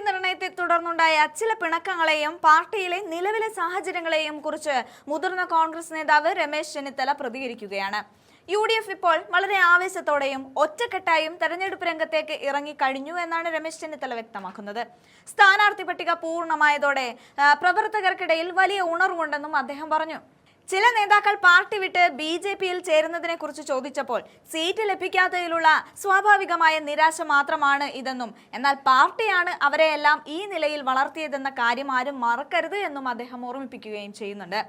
നിർണയത്തെ തുടർന്നുണ്ടായ ചില പിണക്കങ്ങളെയും പാർട്ടിയിലെ നിലവിലെ സാഹചര്യങ്ങളെയും കുറിച്ച് മുതിർന്ന കോൺഗ്രസ് നേതാവ് രമേശ് ചെന്നിത്തല പ്രതികരിക്കുകയാണ്. UDF ഇപ്പോൾ വളരെ ആവേശത്തോടെയും ഒറ്റക്കെട്ടായും തെരഞ്ഞെടുപ്പ് രംഗത്തേക്ക് ഇറങ്ങിക്കഴിഞ്ഞു എന്നാണ് രമേശ് ചെന്നിത്തല വ്യക്തമാക്കുന്നത്. സ്ഥാനാർത്ഥി പട്ടിക പൂർണ്ണമായതോടെ പ്രവർത്തകർക്കിടയിൽ വലിയ ഉണർവുണ്ടെന്നും അദ്ദേഹം പറഞ്ഞു. ചില നേതാക്കൾ പാർട്ടി വിട്ട് BJPയിൽ ചേരുന്നതിനെ കുറിച്ച് ചോദിച്ചപ്പോൾ സീറ്റ് ലഭിക്കാത്തതിലുള്ള സ്വാഭാവികമായ നിരാശ മാത്രമാണ് ഇതെന്നും, എന്നാൽ പാർട്ടിയാണ് അവരെയെല്ലാം ഈ നിലയിൽ വളർത്തിയതെന്ന കാര്യം ആരും മറക്കരുത് എന്നും അദ്ദേഹം ഓർമ്മിപ്പിക്കുകയും ചെയ്യുന്നുണ്ട്.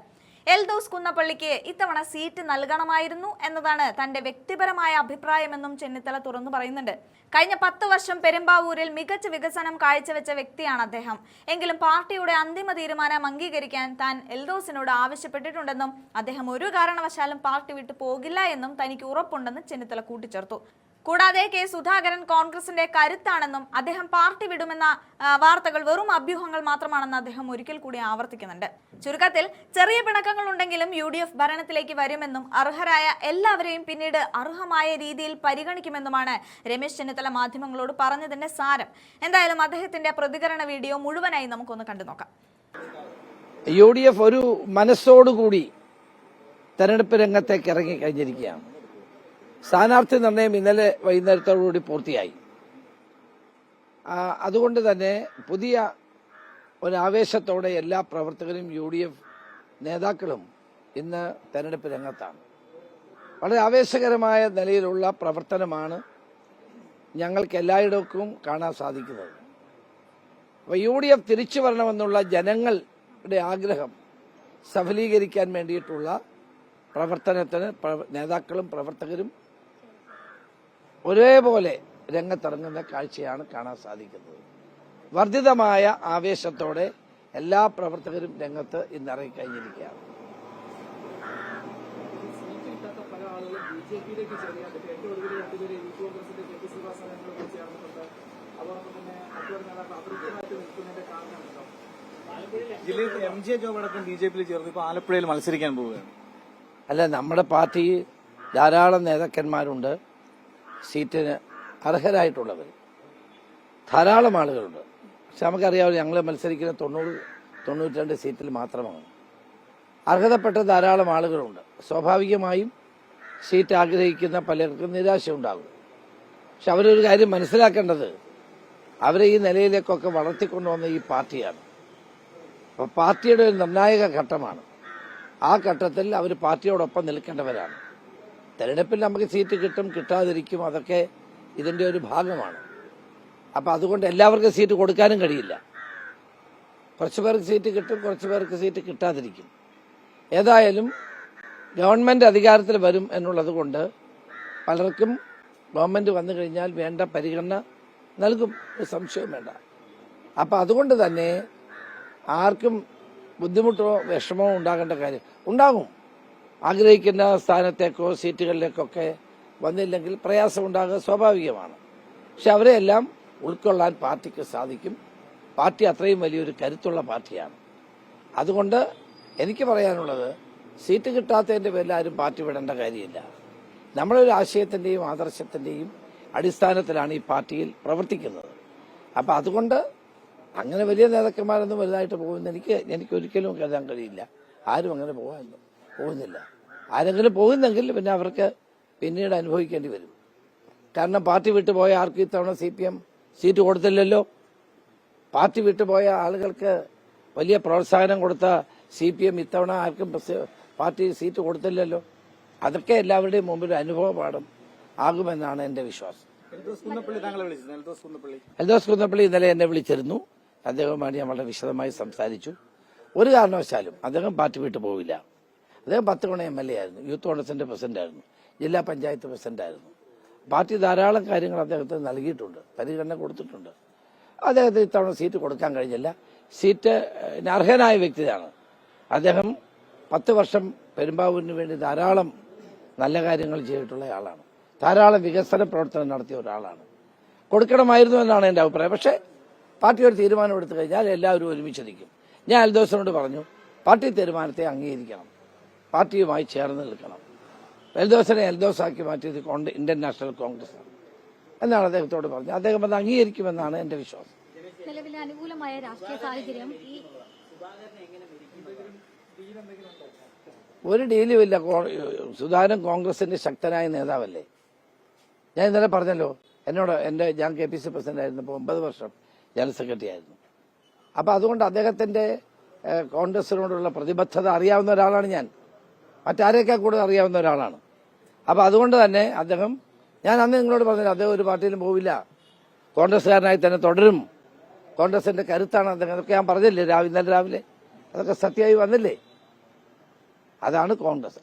എൽദോസ് കുന്നപ്പള്ളിക്ക് ഇത്തവണ സീറ്റ് നൽകണമായിരുന്നു എന്നതാണ് തന്റെ വ്യക്തിപരമായ അഭിപ്രായമെന്നും ചെന്നിത്തല തുറന്നു പറയുന്നുണ്ട്. കഴിഞ്ഞ 10 വർഷം പെരുമ്പാവൂരിൽ മികച്ച വികസനം കാഴ്ചവെച്ച വ്യക്തിയാണ് അദ്ദേഹം. എങ്കിലും പാർട്ടിയുടെ അന്തിമ തീരുമാനം അംഗീകരിക്കാൻ താൻ എൽദോസിനോട് ആവശ്യപ്പെട്ടിട്ടുണ്ടെന്നും അദ്ദേഹം ഒരു കാരണവശാലും പാർട്ടി വിട്ടു പോകില്ല എന്നും തനിക്ക് ഉറപ്പുണ്ടെന്ന് ചെന്നിത്തല കൂട്ടിച്ചേർത്തു. കൂടാതെ കെ സുധാകരൻ കോൺഗ്രസിന്റെ കരുത്താണെന്നും അദ്ദേഹം പാർട്ടി വിടുമെന്ന വാർത്തകൾ വെറും അഭ്യൂഹങ്ങൾ മാത്രമാണെന്ന് അദ്ദേഹം ഒരിക്കൽ കൂടി ആവർത്തിക്കുന്നുണ്ട്. ചുരുക്കത്തിൽ ചെറിയ പിണക്കങ്ങൾ ഉണ്ടെങ്കിലും UDF ഭരണത്തിലേക്ക് വരുമെന്നും അർഹരായ എല്ലാവരെയും പിന്നീട് അർഹമായ രീതിയിൽ പരിഗണിക്കുമെന്നുമാണ് രമേശ് ചെന്നിത്തല മാധ്യമങ്ങളോട് പറഞ്ഞതിന്റെ സാരം. എന്തായാലും അദ്ദേഹത്തിന്റെ പ്രതികരണ വീഡിയോ മുഴുവനായി നമുക്കൊന്ന് കണ്ടു നോക്കാം. UDF ഒരു മനസ്സോടുകൂടി തെരഞ്ഞെടുപ്പ് രംഗത്തേക്ക് ഇറങ്ങി കഴിഞ്ഞിരിക്കുകയാണ്. സ്ഥാനാർത്ഥി നിർണയം ഇന്നലെ വൈകുന്നേരത്തോടുകൂടി പൂർത്തിയായി. അതുകൊണ്ട് തന്നെ പുതിയ ഒരാവേശത്തോടെ എല്ലാ പ്രവർത്തകരും UDF നേതാക്കളും ഇന്ന് തെരഞ്ഞെടുപ്പ് രംഗത്താണ്. വളരെ ആവേശകരമായ നിലയിലുള്ള പ്രവർത്തനമാണ് ഞങ്ങൾക്ക് എല്ലായിടത്തും കാണാൻ സാധിക്കുന്നത്. അപ്പോൾ UDF തിരിച്ചു വരണമെന്നുള്ള ജനങ്ങളുടെ ആഗ്രഹം സഫലീകരിക്കാൻ വേണ്ടിയിട്ടുള്ള പ്രവർത്തനത്തിന് നേതാക്കളും പ്രവർത്തകരും ഒരേപോലെ രംഗത്തിറങ്ങുന്ന കാഴ്ചയാണ് കാണാൻ സാധിക്കുന്നത്. വർദ്ധിതമായ ആവേശത്തോടെ എല്ലാ പ്രവർത്തകരും രംഗത്ത് ഇന്നിറങ്ങിക്കഴിഞ്ഞിരിക്കുകയാണ്. MJ ജോബ് അടക്കം BJPയിൽ ചേർന്ന് ഇപ്പോൾ ആലപ്പുഴയിൽ മത്സരിക്കാൻ പോവുകയാണ്. അല്ല, നമ്മുടെ പാർട്ടി ധാരാളം നേതാക്കന്മാരുണ്ട്, സീറ്റിന് അർഹരായിട്ടുള്ളവർ ധാരാളം ആളുകളുണ്ട്. പക്ഷെ നമുക്കറിയാമല്ലോ, ഞങ്ങൾ മത്സരിക്കുന്ന 90-92 സീറ്റിൽ മാത്രമാണ്. അർഹതപ്പെട്ട ധാരാളം ആളുകളുണ്ട്. സ്വാഭാവികമായും സീറ്റ് ആഗ്രഹിക്കുന്ന പലർക്കും നിരാശയുണ്ടാകും. പക്ഷെ അവരൊരു കാര്യം മനസ്സിലാക്കേണ്ടത്, അവരെ ഈ നിലയിലേക്കൊക്കെ വളർത്തിക്കൊണ്ടുവന്ന ഈ പാർട്ടിയാണ്. അപ്പോൾ പാർട്ടിയുടെ ഒരു നിർണായക ഘട്ടമാണ്. ആ ഘട്ടത്തിൽ അവർ പാർട്ടിയോടൊപ്പം നിൽക്കേണ്ടവരാണ്. തെരഞ്ഞെടുപ്പിൽ നമുക്ക് സീറ്റ് കിട്ടും, കിട്ടാതിരിക്കും, അതൊക്കെ ഇതിന്റെ ഒരു ഭാഗമാണ്. അപ്പം അതുകൊണ്ട് എല്ലാവർക്കും സീറ്റ് കൊടുക്കാനും കഴിയില്ല. കുറച്ചു പേർക്ക് സീറ്റ് കിട്ടും, കുറച്ചു പേർക്ക് സീറ്റ് കിട്ടാതിരിക്കും. ഏതായാലും ഗവൺമെന്റ് അധികാരത്തിൽ വരും എന്നുള്ളത് കൊണ്ട് പലർക്കും ഗവൺമെന്റ് വന്നു കഴിഞ്ഞാൽ വേണ്ട പരിഗണന നൽകും, സംശയവും വേണ്ട. അപ്പം അതുകൊണ്ട് തന്നെ ആർക്കും ബുദ്ധിമുട്ടോ വിഷമമോ ഉണ്ടാകേണ്ട കാര്യം ഉണ്ടാകും. ആഗ്രഹിക്കുന്ന സ്ഥാനത്തേക്കോ സീറ്റുകളിലേക്കൊക്കെ വന്നില്ലെങ്കിൽ പ്രയാസം ഉണ്ടാകുക സ്വാഭാവികമാണ്. പക്ഷെ അവരെയെല്ലാം ഉൾക്കൊള്ളാൻ പാർട്ടിക്ക് സാധിക്കും. പാർട്ടി അത്രയും വലിയൊരു കരുത്തുള്ള പാർട്ടിയാണ്. അതുകൊണ്ട് എനിക്ക് പറയാനുള്ളത്, സീറ്റ് കിട്ടാത്തതിന്റെ പേരിൽ ആരും പാർട്ടി വിടേണ്ട കാര്യമില്ല. നമ്മളൊരു ആശയത്തിന്റെയും ആദർശത്തിന്റെയും അടിസ്ഥാനത്തിലാണ് ഈ പാർട്ടിയിൽ പ്രവർത്തിക്കുന്നത്. അപ്പം അതുകൊണ്ട് അങ്ങനെ വലിയ നേതാക്കന്മാരൊന്നും വലുതായിട്ട് പോകുന്ന എനിക്ക് ഒരിക്കലും കരുതാൻ കഴിയില്ല. ആരും അങ്ങനെ പോകുന്നില്ല. ആരെങ്കിലും പോകുന്നെങ്കിൽ പിന്നെ അവർക്ക് പിന്നീട് അനുഭവിക്കേണ്ടി വരും. കാരണം പാർട്ടി വിട്ടുപോയ ആർക്കും ഇത്തവണ CPM സീറ്റ് കൊടുത്തില്ലല്ലോ. പാർട്ടി വിട്ടുപോയ ആളുകൾക്ക് വലിയ പ്രോത്സാഹനം കൊടുത്ത CPM ഇത്തവണ ആർക്കും പാർട്ടി സീറ്റ് കൊടുത്തില്ലല്ലോ. അതൊക്കെ എല്ലാവരുടെയും മുമ്പിൽ അനുഭവ പാഠം ആകുമെന്നാണ് എന്റെ വിശ്വാസം. എൽദോസ് കുന്നപ്പള്ളി ഇന്നലെ എന്നെ വിളിച്ചിരുന്നു. അദ്ദേഹവുമായി ഞാൻ വളരെ വിശദമായി സംസാരിച്ചു. ഒരു കാരണവശാലും അദ്ദേഹം പാർട്ടി വിട്ടു പോവില്ല. അദ്ദേഹം 10 തവണ MLA ആയിരുന്നു, യൂത്ത് കോൺഗ്രസിന്റെ പ്രസിഡന്റായിരുന്നു, ജില്ലാ പഞ്ചായത്ത് പ്രസിഡന്റായിരുന്നു. പാർട്ടി ധാരാളം കാര്യങ്ങൾ അദ്ദേഹത്തിന് നൽകിയിട്ടുണ്ട്, പരിഗണന കൊടുത്തിട്ടുണ്ട്. അദ്ദേഹത്തിന് ഇത്തവണ സീറ്റ് കൊടുക്കാൻ കഴിഞ്ഞില്ല. സീറ്റ് അർഹനായ വ്യക്തിയാണ് അദ്ദേഹം. 10 വർഷം പെരുമ്പാവൂരിന് വേണ്ടി ധാരാളം നല്ല കാര്യങ്ങൾ ചെയ്തിട്ടുള്ള ആളാണ്. ധാരാളം വികസന പ്രവർത്തനം നടത്തിയ ഒരാളാണ്. കൊടുക്കണമായിരുന്നു എന്നാണ് എന്റെ അഭിപ്രായം. പക്ഷേ പാർട്ടി ഒരു തീരുമാനം എടുത്തു കഴിഞ്ഞാൽ എല്ലാവരും ഒരുമിച്ച് നിൽക്കും. ഞാൻ എൽദോസിനോട് പറഞ്ഞു, പാർട്ടി തീരുമാനത്തെ അംഗീകരിക്കണം, പാർട്ടിയുമായി ചേർന്ന് നിൽക്കണം. എൽദോസിനെ എൽദോസാക്കി മാറ്റിയത് ഇന്ത്യൻ നാഷണൽ കോൺഗ്രസ് എന്നാണ് അദ്ദേഹത്തോട് പറഞ്ഞത്. അദ്ദേഹം അത് അംഗീകരിക്കുമെന്നാണ് എന്റെ വിശ്വാസം. നിലവിലെ അനുകൂലമായ രാഷ്ട്രീയ സാഹചര്യം ഈ ഒരു ഡീലുമില്ല. സുധാകരൻ കോൺഗ്രസിന്റെ ശക്തനായ നേതാവല്ലേ. ഞാൻ ഇന്നലെ പറഞ്ഞല്ലോ, ഞാൻ KPC പ്രസിഡന്റ് ആയിരുന്നപ്പോൾ 9 വർഷം ജനറൽ സെക്രട്ടറി ആയിരുന്നു. അപ്പൊ അതുകൊണ്ട് അദ്ദേഹത്തിന്റെ കോൺഗ്രസിനോടുള്ള പ്രതിബദ്ധത അറിയാവുന്ന ഒരാളാണ് ഞാൻ. മറ്റാരേക്കാൾ കൂടുതൽ അറിയാവുന്ന ഒരാളാണ്. അപ്പൊ അതുകൊണ്ട് തന്നെ ഞാൻ അന്ന് നിങ്ങളോട് പറഞ്ഞില്ല, അദ്ദേഹം ഒരു പാർട്ടിയിലും പോവില്ല, കോൺഗ്രസ്സുകാരനായി തന്നെ തുടരും, കോൺഗ്രസിന്റെ കരുത്താണ് അദ്ദേഹം. അതൊക്കെ ഞാൻ പറഞ്ഞില്ലേ ഇന്നലെ രാവിലെ, അതൊക്കെ സത്യമായി വന്നില്ലേ. അതാണ് കോൺഗ്രസ്.